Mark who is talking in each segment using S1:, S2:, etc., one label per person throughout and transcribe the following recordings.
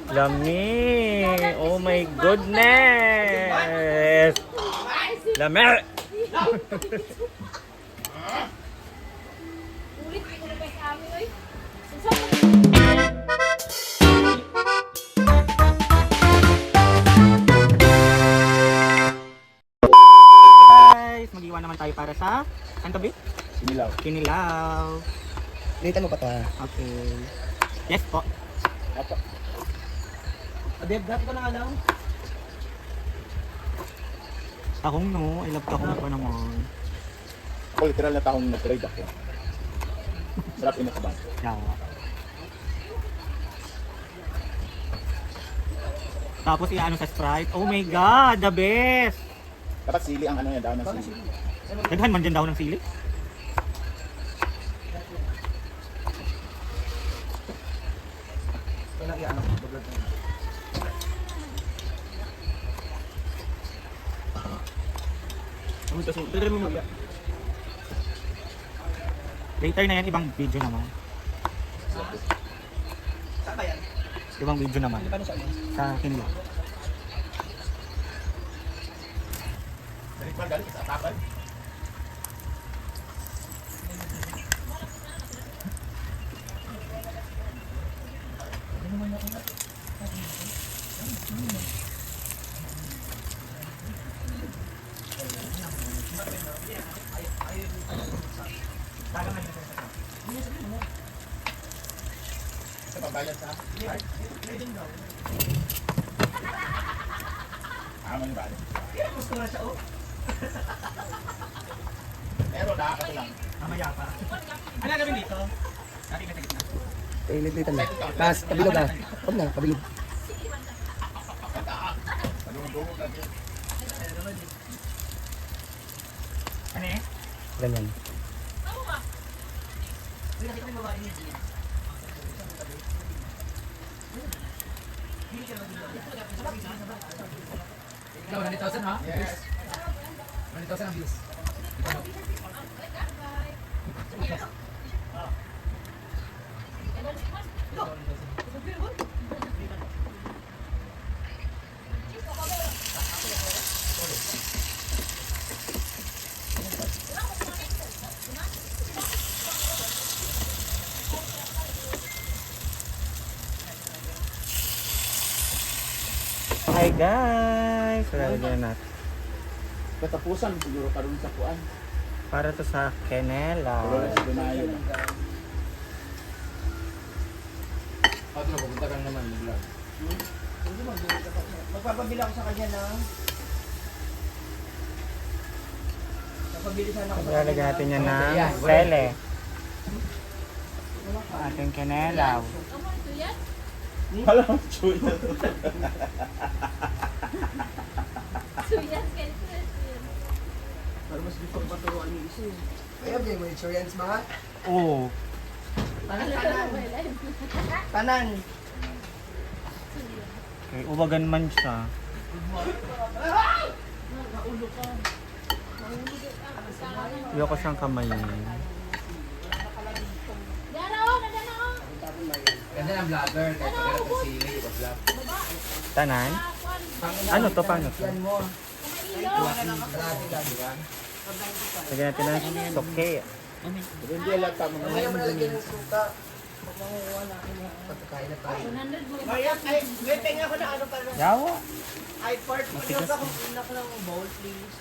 S1: Lami! Oh my goodness! Lami!
S2: Ulit ko na ba sa amin, oy?
S1: Guys, mag-iwan naman tayo para sa... Ano to, Bi?
S3: Sinilaw.
S1: Kinilaw.
S4: Dito mo pa to ha.
S1: Okay. Yes po.
S3: Apa.
S4: Abib, dapat ko na alaw.
S1: Tahong no. I love tahong pa naman.
S3: Ako literal na taong nag-trade ako. Sarap inakaban.
S1: Yeah. Tapos i-ano sa Sprite. Oh my God! The best!
S3: Dapat sili ang ano yan, daw ng sili.
S1: Daghan man dyan daw ng sili.
S4: Kailang i-ano. Bablog na. Pero mo mag-
S1: Later na yan, ibang video naman.
S4: Saan ba yan?
S1: Ibang video naman.
S4: Paano saan yan?
S1: Sa Kinilaw.
S3: Galit pa galit sa tapal. Sa pagbayad sa Aman ba?
S4: Gusto na siya oh.
S3: Pero nakakato lang.
S1: Mamaya pa. Ano gawin dito? Dati ka sa gitna.
S4: Init dito na. Mas, kabilog na. Huwag na, kabilog.
S1: Ano eh?
S4: Ganyan.
S5: Ikaw, 90,000 ha?
S3: Yes.
S5: 90,000 ang views.
S1: Hi guys! Lalagyan natin.
S3: Katapusan siguro karon sa kuan.
S1: Para to sa Canela.
S3: Pero sa Dunayo na.
S5: Ito na, pupunta ka naman ng vlog.
S4: Magpapabili ako sa kanya ng... Magpapabili sana ako sa kanya
S1: Lalagyan natin yan ng
S5: Yeah,
S1: sele. Ating Canela.
S3: Alam, chuy.
S2: Suyas kayo.
S4: Para mas before paturuan yung isa eh. Ayun, may mga insurance mga.
S1: Oo.
S4: Tanan.
S1: Okay, uwagan man siya. Ayoko siyang kamayin.
S5: Ganda ng vlogger, kahit pagkalat ng sili, iba vlog.
S1: Tanan? Ano to? Paano to?
S4: Yan mo.
S1: Lagyan natin ng soke.
S3: Hindi lang tama mo.
S4: Mamaya mo nalagyan ng suka. Makuha natin yung pagkakain na tayo.
S2: 100 mo.
S4: Maya, ay, may tenga ko na ano pa rin.
S1: Yawa.
S4: Ay, part mo
S1: Matigas
S4: na ako. Una ko ng bowl, please.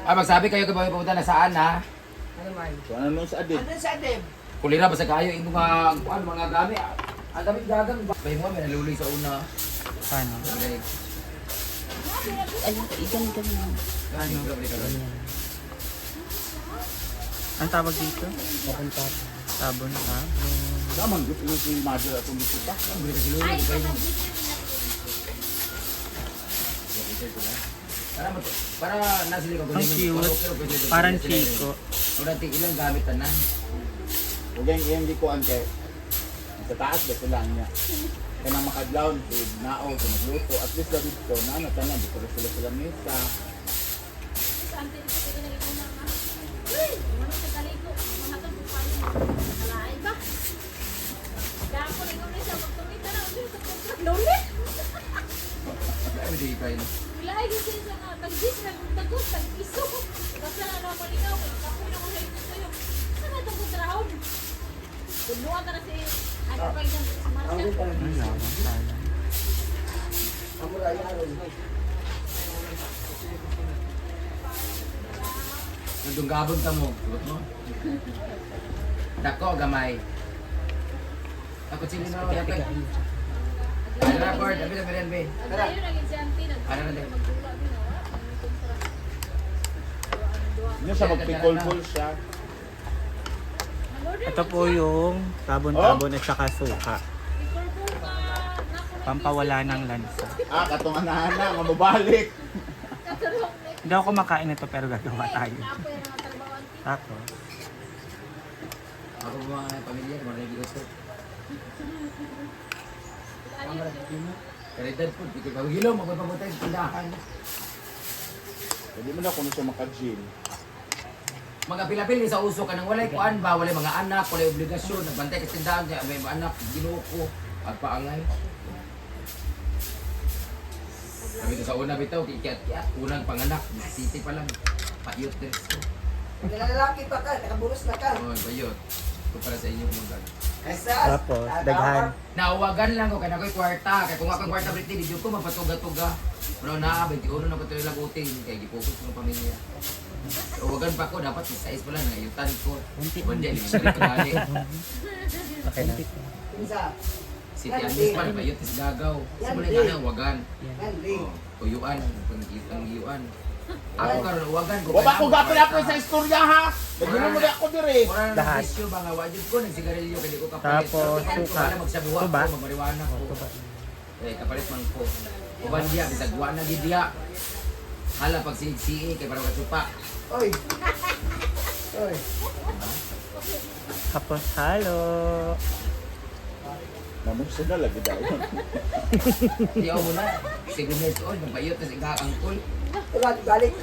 S5: Ah, magsabi kayo kung pupunta na saan ha?
S4: Ano man?
S3: So ano nung sa adin?
S4: Ano sa Adeb?
S5: Kulira ba sa kayo, yung mga gamit. Ang dami gagang. Bahay mo, may naluloy sa una.
S1: Paano?
S5: Ano?
S1: Ang tawag dito?
S4: Papunta.
S1: Sabon ha?
S3: Naman gusto mo si Mother atong gusto pa.
S2: Ay,
S5: Para nasili ko
S1: Ang cute. Parang Chico.
S5: Wala ilang gamit na.
S3: Ug ang hindi ko ante. Sa taas ba sila niya. Kaya makadlaw si nao sa magluto at least daw dito na natanan dito sila mesa.
S2: Ante dito ko na ito na. Uy, ano sa kaliko? Mahatag mo pa yun. Nakalain ba? Dapo ni ko Lulit!
S5: Ay, hindi kayo.
S2: Wala ay kasi sa nag-gis na tagos, tag-iso. Basta na naman ikaw, kapoy na ko sa ito sa'yo. Saan na itong kontrahon? Tunuan ka na si, ano pa yun, si Marcia.
S1: Wala, masala.
S5: Nandung gabon ka mo. Tulot mo. Dako, gamay. Ako sili na ako. Ano na, Ford? Abi na, Merian, be.
S2: Ang tayo naging si Auntie,
S5: Ano na, din?
S2: magdula din, ah. Ang kontra.
S3: Hindi siya magpikol-pol siya.
S1: Ito po yung tabon-tabon at saka suka. Pampawala ng lansa.
S3: Ah, katong anahana, nga mabalik.
S1: Hindi ako kumakain ito pero gagawa tayo. Tapos,
S5: Ako po mga pamilya, mga nag-gusto. Kalidad po, hindi ko gilo, magpapabutay sa tindahan.
S3: Hindi mo na kung siya maka-gym.
S5: Mga pilapil sa uso ka nang walay kuan ba, walay mga anak, walay obligasyon, nagbantay ka sa tindahan, may mga anak, ginuko, pagpaangay. Sabi ko sa una bitaw, kikiyat-kiyat, unang panganak, city pa lang, payot din.
S4: Lalaki pa ka, nakabulos na ka.
S5: Oo, payot. Ito para sa inyo mga
S4: Kaysa,
S1: tapos, daghan.
S5: Nauwagan lang ko, kaya ako'y kwarta. Kaya kung ako'y kwarta break video ko, mapatuga-tuga. Pero na, 21 na ko ito lagutin. Kaya gipokus ng pamilya. Uwagan pa ko, dapat sa size pa lang, nayutan ko. Bandi, limang dito gali.
S1: Okay na.
S4: Isa,
S5: Si Tianis pa, nabayot, is gagaw. Sa muli nga na, uwagan.
S4: yan, ring.
S5: Tuyuan, pangiyuan. Ako karon uwagan ko.
S3: Wala ko gapil-apil sa istorya ha! Nagulong mo ako dire.
S5: Wala na
S1: Lahat.
S5: bisyo, mga wajud ko, nagsigarilyo, kaya di ko kapalit.
S1: Tapos,
S5: Pero
S1: suka.
S5: wala magsabuha
S1: Tuba.
S5: ko, magmariwana ko. Eh, kapalit man ko. Uban diya, bisagwa na di diya. Hala, pag si kaya parang kasupa.
S4: Oy. Oy.
S1: Tapos, halo.
S3: Namusta na lagi dahil.
S5: Di ako muna. 7 years old, nagbayot na sa angkol.
S4: Tulan, balik.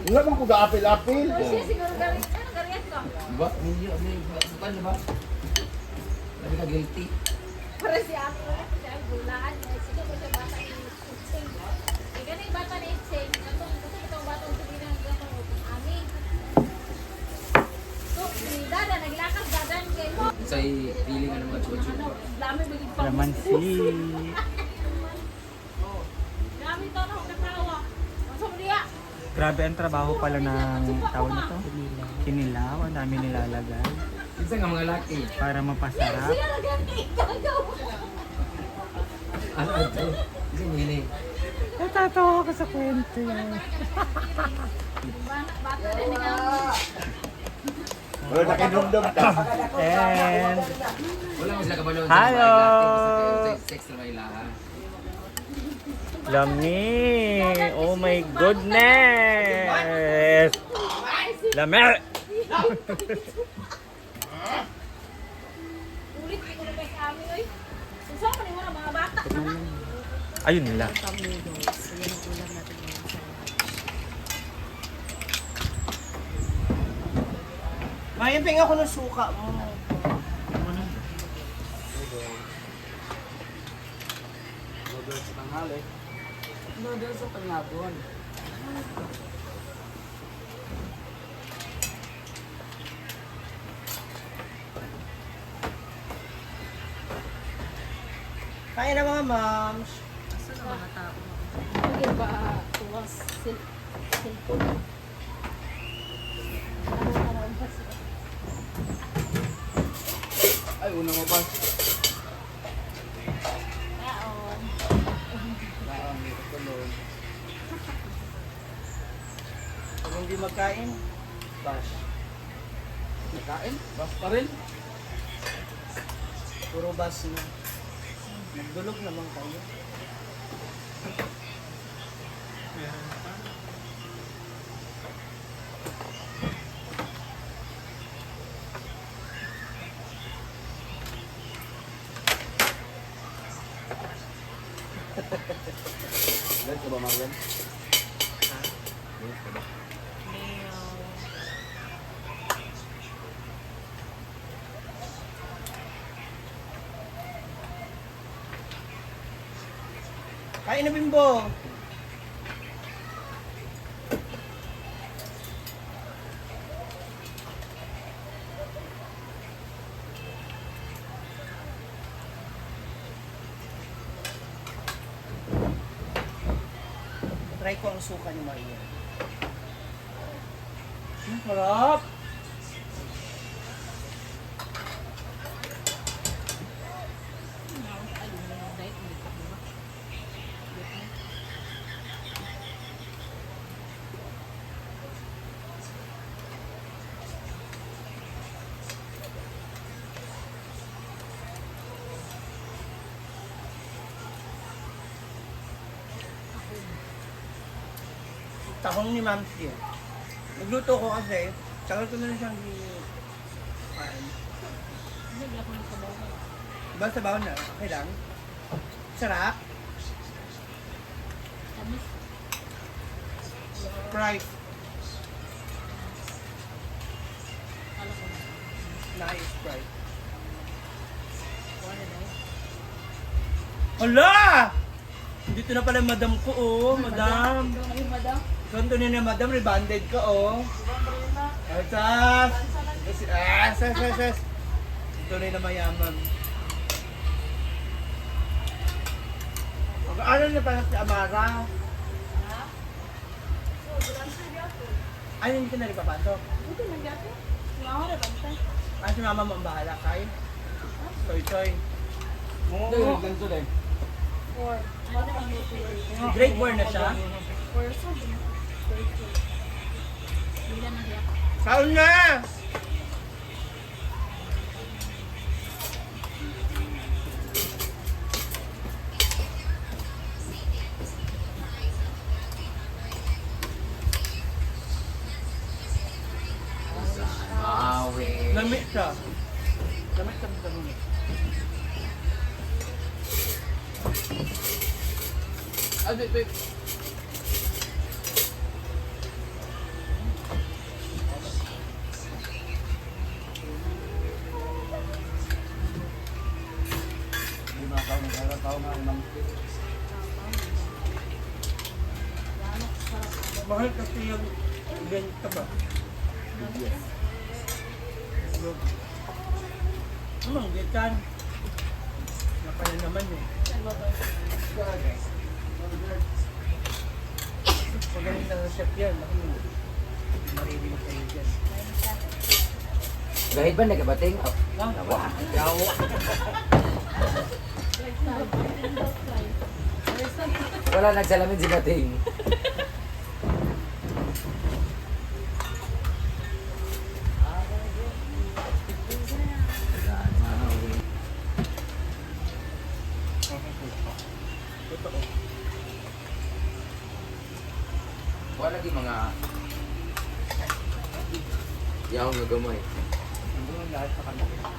S3: Wala bang ko gapil-apil?
S2: Siya siguro galing, ano galing ka?
S5: Diba? Milyo, sukan diba? Labi ka guilty.
S2: Para si Ate, siya ang gulaan. Siguro ko siya bata ni Itsing. Eh, ganun bata ni Itsing. Kasi itong batang sabihin ng gano'n, Ami. So, si Dada, naglakad dadan kay mo.
S5: Sa'y feeling ano mga chuchu.
S2: Ano, dami maging pang-
S1: Lamansi.
S2: Dami to na katawa. Ang sabi niya,
S1: Grabe ang trabaho pala ng tawag nito. Kinilaw, ang dami nilalagay.
S5: Isa nga mga laki.
S1: Para mapasarap.
S2: siya lang gagaw.
S5: Ano ito? Isa nini.
S1: Natatawa ako sa kwento yan.
S2: Bata din nga.
S3: Wala na kinumdum ka.
S1: And,
S5: Wala mo sila kabalo.
S1: Hello!
S5: Sex na may laha.
S1: lami! Oh my goodness! Lami!
S2: Ulit ko na kay Ami, oy. Susama ni mo na mga bata.
S1: Ayun nila.
S4: Mayabing ako ng suka mo. Noodles sa panghapon. Kaya na mga moms.
S2: Sige ba, tuwas cellphone.
S3: Ay, unang mabas.
S4: Kung hindi magkain, bash.
S3: Nakain? Bas pa rin?
S4: Puro bash na. Magdulog naman kayo.
S3: Ilan ka ba, Marian?
S4: Kain na, Bimbo. Try ko ang suka ni Maria. Sarap! Tahong ni Ma'am Sia. Nagluto ko kasi, tsaka ko na rin siyang kain. Diba sabaw na? Okay lang? Sarap? Price. Nice price. Hala! Dito na pala yung madam ko, oh. Madam. Ganto na na, madam. Rebanded ka, oh. Asas! Asas! Ito na yung mayaman. Mag-aaral na pala si Amara. Ay, hindi ka na rin papasok. Si mama mo ang bahala, kay? Choy. Oo.
S3: Ganito din.
S4: Grade 4 na siya? Kaon na! Lamig siya. Lamig siya.
S3: Wait.
S4: Mahal kasi yung ganito ba? Amang gitan. Napala naman eh. Magaling na chef yan. Maririnig kayo dyan.
S5: Gahit ba nagabating? Oh, nawa.
S4: Yawa.
S5: Wala nagsalamin si Bating. Wala lagi mga yaw nga gamay.
S4: Nandun lahat sa kanila.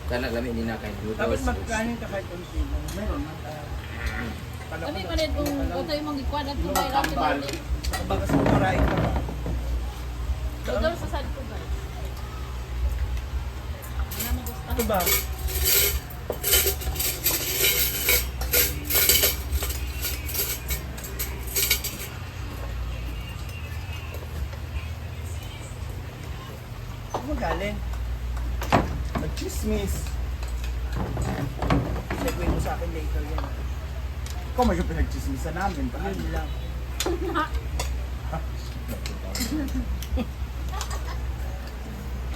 S5: Kana lami ni na kay noodles.
S4: Dapat magkanin ka kahit konti lang. Meron.
S2: Kami manid kung ito yung mga ikuan at kubay lang
S3: Tambal.
S4: Baka sa marain ka ba?
S2: Dodol sa sad ko guys. Ano mo gusto?
S4: Ito ba? Ano galing?
S3: Nag-chismis.
S4: Segue mo sa akin later yan.
S3: Ikaw may pinag-chismisan namin.
S4: Yun lang.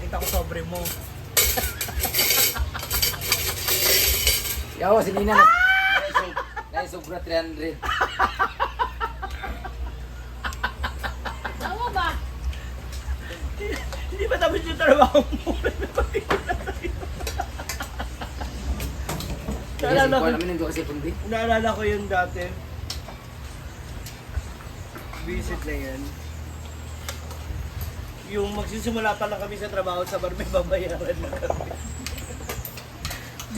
S4: Kita ko sobre mo.
S5: Yaw si Nina. Nay sobra 300.
S2: Tawa ba?
S4: Hindi ba tapos yung trabaho mo?
S5: Naalala
S4: Naalala
S5: ko
S4: ko,
S5: namin nando kasi pundi.
S4: naalala ko yun dati. Visit na yan. Yung magsisimula pa lang kami sa trabaho sa bar, may babayaran na kami.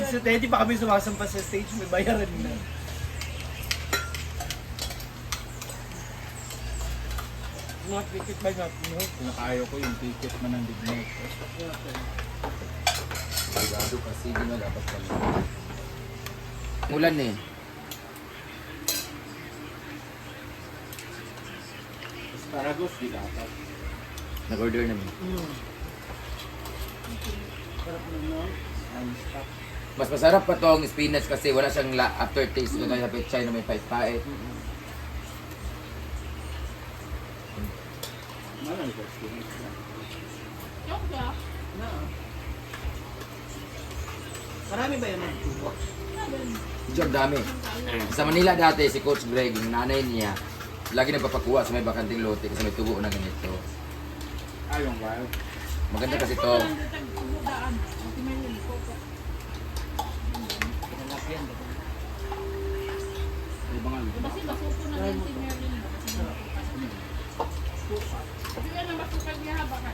S4: Hindi pa kami sumasampa sa stage, may bayaran na. Mga ticket ba na?
S3: Pinakayo ko yung ticket man ng dignet.
S5: Sigado kasi di na dapat pala. Ulan eh.
S3: Asparagus, di dapat.
S5: Nag-order namin.
S4: Sarap na no? Ang stop.
S5: Mas masarap pa tong spinach kasi wala siyang aftertaste na kaya sa pechay na may pait-pait.
S3: Ano ito? Experience lang.
S2: Yung siya.
S4: Na. Marami ba yan nagtubo?
S5: Job dami. Sa Manila dati si Coach Greg, yung nanay niya, lagi nagpapakuha sa may bakanting lote kasi may tubo na ganito.
S3: Yung wild.
S5: Maganda kasi to.
S4: Pinalagyan ba?
S3: May mga
S2: Kasi masuko na rin si Merlin. Kasi nga na masukag niya haba ka.